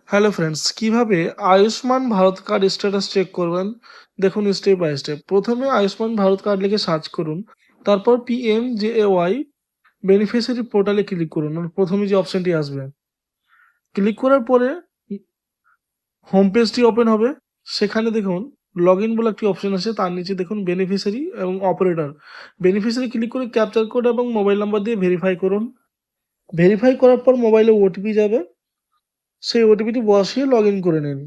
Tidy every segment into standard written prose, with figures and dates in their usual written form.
Hello friends, কিভাবে Ayushman Bharat card status check করবেন দেখুন স্টেপ বাই স্টেপ। প্রথমে আয়ুষ্মান ভারত কার্ড লিখে সার্চ করুন, তারপর PMJAY বেনিফিশিয়ারি পোর্টালে ক্লিক করুন। প্রথমে যে অপশনটি আসবে ক্লিক করার পরে হোম পেজটি ওপেন হবে। সেখানে দেখুন লগ ইন বলে একটি অপশন আছে, তার নিচে দেখুন বেনিফিশিয়ারি এবং অপারেটর। বেনিফিশিয়ারি ক্লিক করে ক্যাপচার কোড এবং মোবাইল নাম্বার দিয়ে ভেরিফাই করুন। ভেরিফাই করার পর মোবাইলে ওটিপি যাবে, সেই ওটিপিটি বসিয়ে লগ ইন করে নিন।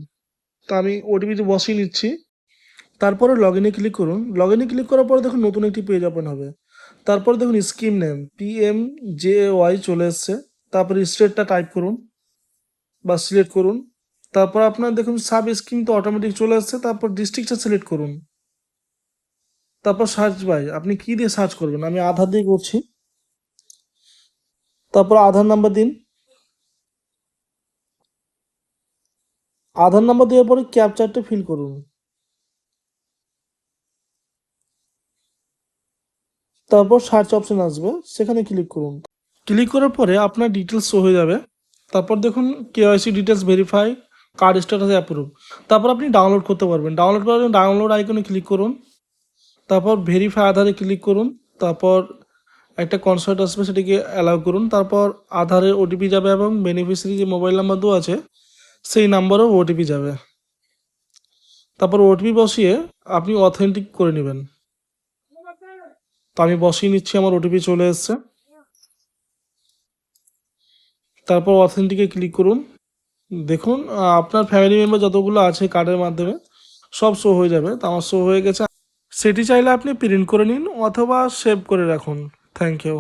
তো আমি ওটিপিটি বসিয়ে নিচ্ছি। তারপরে লগ ইনে ক্লিক করুন। লগ ইনে ক্লিক করার পরে দেখুন নতুন একটি পেজ ওপেন হবে। তারপরে দেখুন স্কিম নেম PMJAY চলে এসছে। তারপরে স্টেটটা টাইপ করুন বা সিলেক্ট করুন। তারপর আপনার দেখুন সাব স্কিম তো অটোমেটিক চলে আসছে। তারপর ডিস্ট্রিক্টটা সিলেক্ট করুন। তারপর সার্চ বাই আপনি কি দিয়ে সার্চ করবেন, আমি আধার দিয়ে করছি। তারপর আধার নাম্বার দিন। আধার নাম্বার দেওয়ার পরে ক্যাপচারটা ফিল করুন। তারপর সার্চ অপশন আসবে, সেখানে ক্লিক করুন। ক্লিক করার পরে আপনার ডিটেলস শো হয়ে যাবে। তারপর দেখুন KYC details verify, card status approve. তারপর আপনি ডাউনলোড করতে পারবেন। ডাউনলোড করার জন্য ডাউনলোড আইকনে ক্লিক করুন। তারপর ভেরিফাই আধারে ক্লিক করুন। তারপর একটা কনসার্ট আসবে, সেটিকে অ্যালাউ করুন। তারপর আধারের ওটিপি যাবে এবং বেনিফিশিয়ারি যে মোবাইল নাম্বার দেওয়া আছে সেই নাম্বারেও ওটিপি যাবে। তারপর ওটিপি বসিয়ে আপনি অথেন্টিক করে নেবেন। তো আমি বসিয়ে নিচ্ছি, আমার ওটিপি চলে এসছে। তারপর অথেন্টিকে ক্লিক করুন। দেখুন আপনার ফ্যামিলি মেম্বার যতগুলো আছে কার্ডের মাধ্যমে সব শো হয়ে যাবে। তো আমার শো হয়ে গেছে। সেটি চাইলে আপনি প্রিন্ট করে নিন অথবা সেভ করে রাখুন। Thank you.